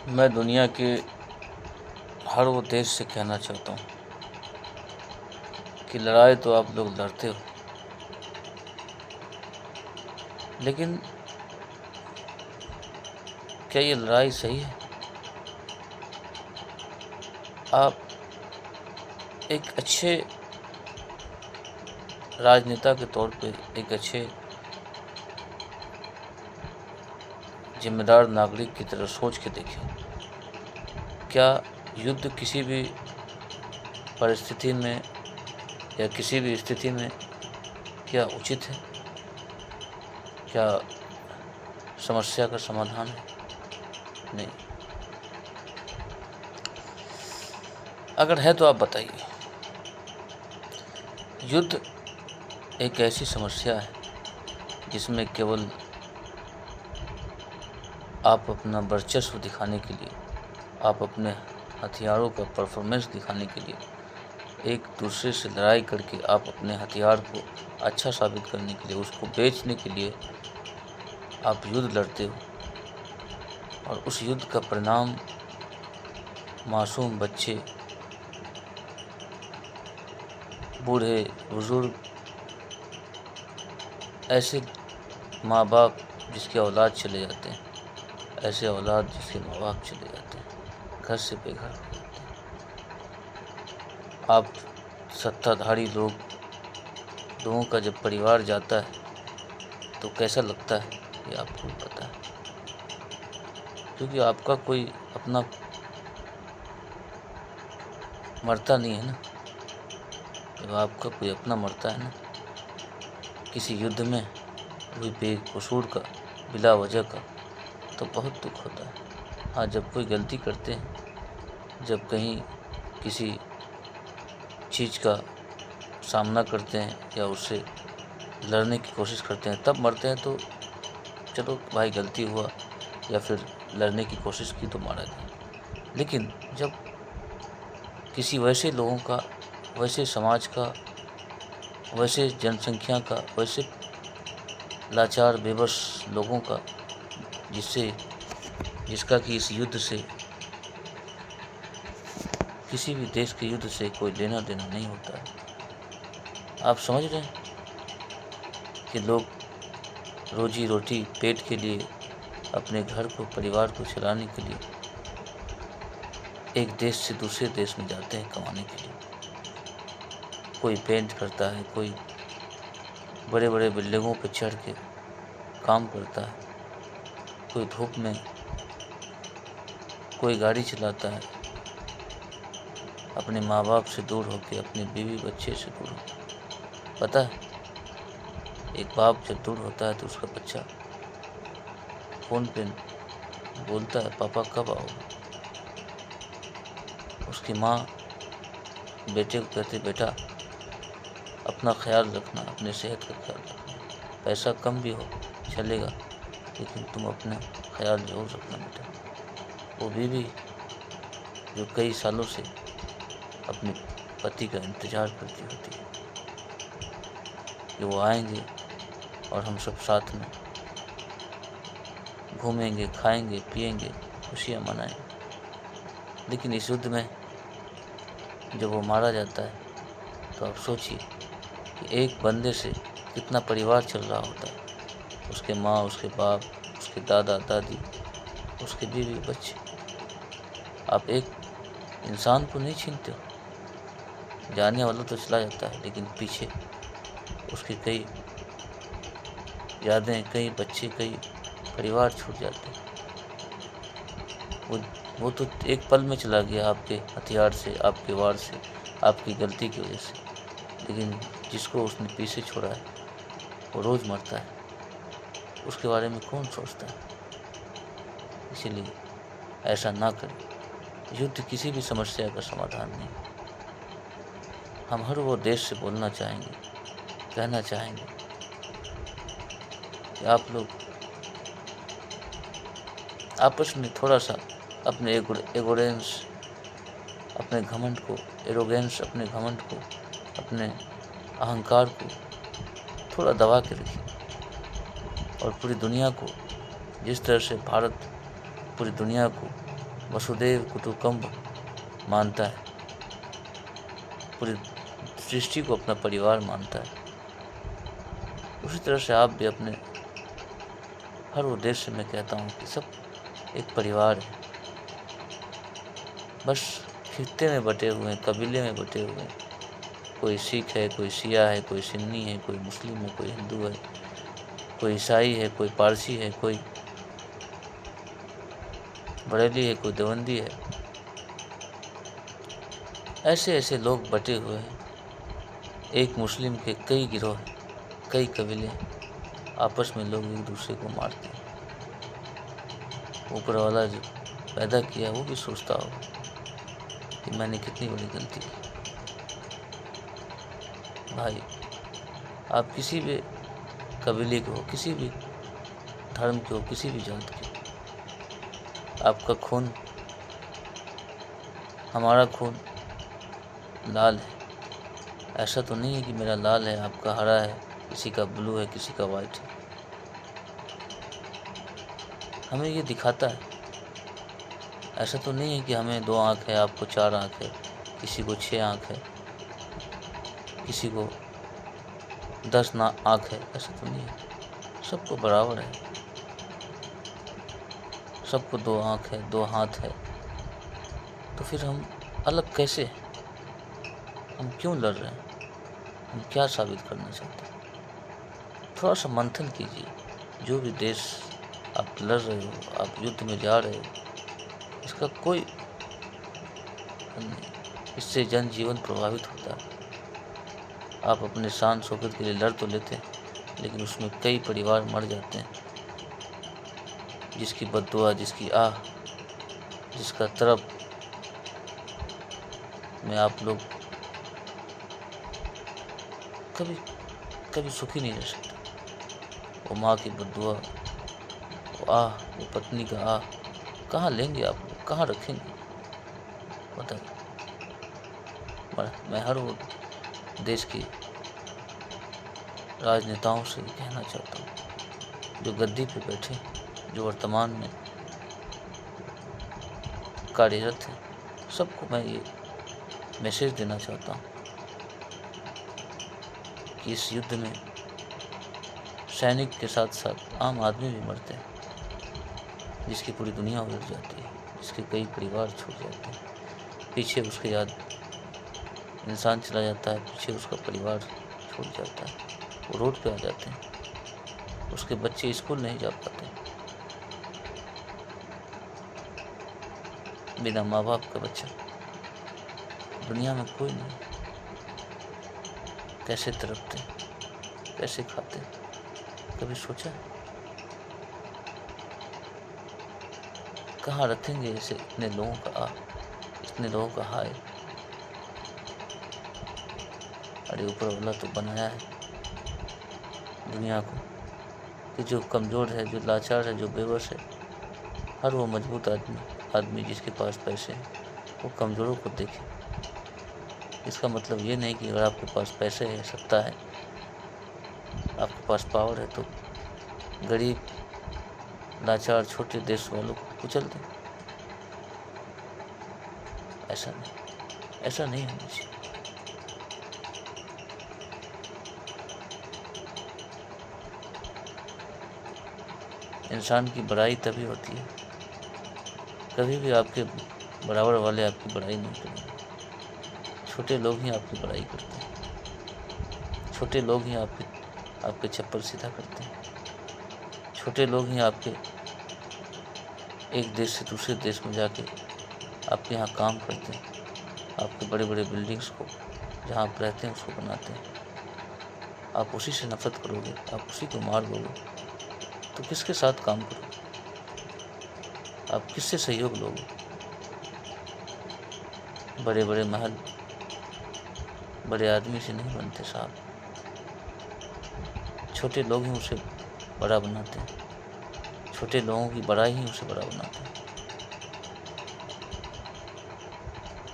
मैं दुनिया के हर वो देश से कहना चाहता हूँ कि लड़ाई तो आप लोग लड़ते हो, लेकिन क्या ये लड़ाई सही है? आप एक अच्छे राजनेता के तौर पे, एक अच्छे जिम्मेदार नागरिक की तरह सोच के देखें। क्या युद्ध किसी भी परिस्थिति में या किसी भी स्थिति में क्या उचित है? क्या समस्या का समाधान है? नहीं। अगर है तो आप बताइए। युद्ध एक ऐसी समस्या है जिसमें केवल आप अपना वर्चस्व दिखाने के लिए, आप अपने हथियारों का परफॉर्मेंस दिखाने के लिए, एक दूसरे से लड़ाई करके आप अपने हथियार को अच्छा साबित करने के लिए, उसको बेचने के लिए आप युद्ध लड़ते हो, और उस युद्ध का परिणाम मासूम बच्चे, बूढ़े बुजुर्ग, ऐसे माँ बाप जिसके औलाद चले जाते हैं, ऐसे औलाद जिसके माँ बाप चले जाते हैं, घर से बेघर हो जाते हैं। आप सत्ताधारी लोगों का जब परिवार जाता है तो कैसा लगता है ये आपको भी पता है, क्योंकि आपका कोई अपना मरता नहीं है ना। जब आपका कोई अपना मरता है ना किसी युद्ध में, कोई बेकसूर का, बिला वजह का, तो बहुत दुख होता है। हाँ, जब कोई गलती करते हैं, जब कहीं किसी चीज़ का सामना करते हैं या उससे लड़ने की कोशिश करते हैं तब मरते हैं, तो चलो भाई गलती हुआ, या फिर लड़ने की कोशिश की तो मारा गया। लेकिन जब किसी वैसे लोगों का, वैसे समाज का, वैसे जनसंख्या का, वैसे लाचार बेबस लोगों का जिसका कि इस युद्ध से, किसी भी देश के युद्ध से कोई लेना देना नहीं होता है। आप समझ रहे हैं कि लोग रोजी रोटी पेट के लिए, अपने घर को, परिवार को चलाने के लिए एक देश से दूसरे देश में जाते हैं कमाने के लिए। कोई पेंट करता है, कोई बड़े बड़े बिल्डिंगों पर चढ़ के काम करता है, कोई धूप में, कोई गाड़ी चलाता है, अपने माँ बाप से दूर होकर, अपने बीवी बच्चे से दूर होकर। पता है, एक बाप जब दूर होता है तो उसका बच्चा फ़ोन पे बोलता है, पापा कब आओगे? उसकी माँ बेटे को कहती, बेटा अपना ख्याल रखना, अपने सेहत का ख्याल रखना, पैसा कम भी हो चलेगा, लेकिन तुम अपना ख्याल जरूर रखना बेटा। वो बीवी जो कई सालों से अपने पति का इंतज़ार करती होती है कि वो आएंगे और हम सब साथ में घूमेंगे, खाएंगे, पिएंगे, खुशियाँ मनाएंगे। लेकिन इस युद्ध में जब वो मारा जाता है तो आप सोचिए कि एक बंदे से कितना परिवार चल रहा होता है, उसके माँ, उसके बाप, उसके दादा दादी, उसके बीवी बच्चे। आप एक इंसान को नहीं छीनते हो, जाने वाला तो चला जाता है, लेकिन पीछे उसके कई यादें, कई बच्चे, कई परिवार छूट जाते हैं। वो तो एक पल में चला गया आपके हथियार से, आपके वार से, आपकी गलती की वजह से, लेकिन जिसको उसने पीछे छोड़ा है वो रोज़ मरता है। उसके बारे में कौन सोचता है? इसीलिए ऐसा ना करें। युद्ध किसी भी समस्या का समाधान नहीं। हम हर वो देश से बोलना चाहेंगे, कहना चाहेंगे कि आप लोग आपस में थोड़ा सा अपने एरोगेंस, अपने घमंड को, अपने घमंड को, अपने अहंकार को थोड़ा दबा के रखिए, और पूरी दुनिया को, जिस तरह से भारत पूरी दुनिया को वसुधैव कुटुम्बकम मानता है, पूरी सृष्टि को अपना परिवार मानता है। उसी तरह से आप भी अपने हर उद्देश्य में कहता हूँ कि सब एक परिवार है, बस खित्ते में बटे हुए हैं, कबीले में बटे हुए हैं। कोई सिख है, कोई शिया है, कोई सुन्नी है, कोई मुस्लिम है, कोई हिंदू है, कोई ईसाई है, कोई पारसी है, कोई बरेली है, कोई देवबंदी है। ऐसे ऐसे लोग बटे हुए हैं। एक मुस्लिम के कई गिरोह, कई कबीले, आपस में लोग एक दूसरे को मारते हैं। ऊपर वाला जो पैदा किया वो भी सोचता होगा कि मैंने कितनी बड़ी गलती की। भाई, आप किसी भी कबीले के हो, किसी भी धर्म के हो, किसी भी जात के हो, आपका खून, हमारा खून लाल है। ऐसा तो नहीं है कि मेरा लाल है, आपका हरा है, किसी का ब्लू है, किसी का वाइट है। हमें ये दिखाता है। ऐसा तो नहीं है कि हमें 2 आँख है, आपको 4 आँख है, किसी को 6 आँख है, किसी को 10 आँख है। ऐसा तो नहीं है, सबको बराबर है। सबको 2 आँख है, 2 हाथ है। तो फिर हम अलग कैसे हैं? हम क्यों लड़ रहे हैं? हम क्या साबित करना चाहते हैं? थोड़ा सा मंथन कीजिए। जो भी देश आप लड़ रहे हो, आप युद्ध में जा रहे हो, इसका कोई नहीं, इससे जनजीवन प्रभावित होता है। आप अपने शान शौकत के लिए लड़ तो लेते हैं, लेकिन उसमें कई परिवार मर जाते हैं। जिसकी बद्दुआ, जिसकी आह, जिसका तरफ में आप लोग कभी कभी सुखी नहीं रह सकते। वो माँ की बद्दुआ, वो आह, वो पत्नी का आह, कहाँ लेंगे आप लोग, कहाँ रखेंगे? बताइए। मैं हर वो देश के राजनेताओं से कहना चाहता हूँ जो गद्दी पे बैठे, जो वर्तमान में कार्यरत हैं, सबको मैं ये मैसेज देना चाहता हूँ कि इस युद्ध में सैनिक के साथ साथ आम आदमी भी मरते हैं, जिसकी पूरी दुनिया उलट जाती है, जिसके कई परिवार छूट जाते हैं। पीछे उसके याद इंसान चला जाता है, पीछे उसका परिवार छूट जाता है। वो रोड पे आ जाते हैं, उसके बच्चे स्कूल नहीं जा पाते। बिना माँ बाप का बच्चा दुनिया में कोई नहीं। कैसे तड़पते, कैसे खाते, कभी सोचा है? कहाँ रखेंगे ऐसे इतने लोगों का आ, इतने लोगों का हाय? अरे ऊपर वाला तो बनाया है दुनिया को कि जो कमज़ोर है, जो लाचार है, जो बेबस है, हर वो मजबूत आदमी जिसके पास पैसे हैं, वो कमज़ोरों को देखे। इसका मतलब ये नहीं कि अगर आपके पास पैसे है, सत्ता है, आपके पास पावर है, तो गरीब, लाचार, छोटे देश वालों को कुचल दें। ऐसा नहीं होना चाहिए। इंसान की बड़ाई तभी होती है, कभी भी आपके बराबर वाले आपकी बड़ाई नहीं करेंगे। छोटे लोग ही आपकी बड़ाई करते हैं, छोटे लोग ही आपके चप्पल सीधा करते हैं, छोटे लोग ही आपके एक देश से दूसरे देश में जाके आपके यहाँ काम करते हैं, आपके बड़े बड़े बिल्डिंग्स को जहाँ आप रहते हैं उसको बनाते हैं। आप उसी से नफरत करोगे, आप उसी को मार दोगे, तो किसके साथ काम करोगे? आप किससे सहयोग लोगे? बड़े बड़े महल बड़े आदमी से नहीं बनते साहब, छोटे लोग ही उसे बड़ा बनाते हैं, छोटे लोगों की बड़ाई ही उसे बड़ा बनाते हैं।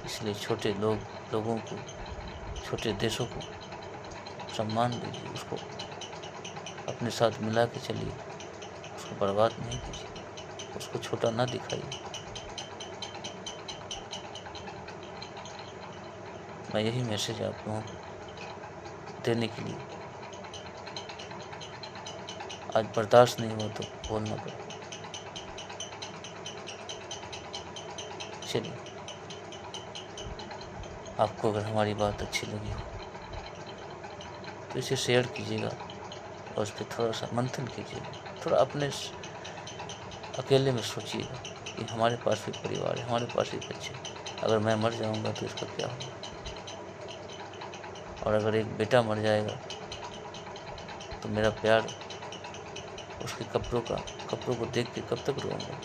इसलिए छोटे लोगों को, छोटे देशों को सम्मान दीजिए, उसको अपने साथ मिला के चलिए, उसको बर्बाद नहीं कीजिए, उसको छोटा ना दिखाइए। मैं यही मैसेज आप लोगों को देने के लिए आज बर्दाश्त नहीं हुआ तो बोलना पड़ा। चलिए, आपको अगर हमारी बात अच्छी लगी हो तो इसे शेयर कीजिएगा और उस पर थोड़ा सा मंथन कीजिएगा, थोड़ा अपने अकेले में सोचिएगा कि हमारे पास भी परिवार है, हमारे पास भी बच्चे हैं, अगर मैं मर जाऊंगा तो इसका क्या होगा, और अगर एक बेटा मर जाएगा तो मेरा प्यार उसके कपड़ों को देख के कब तक रोऊंगा।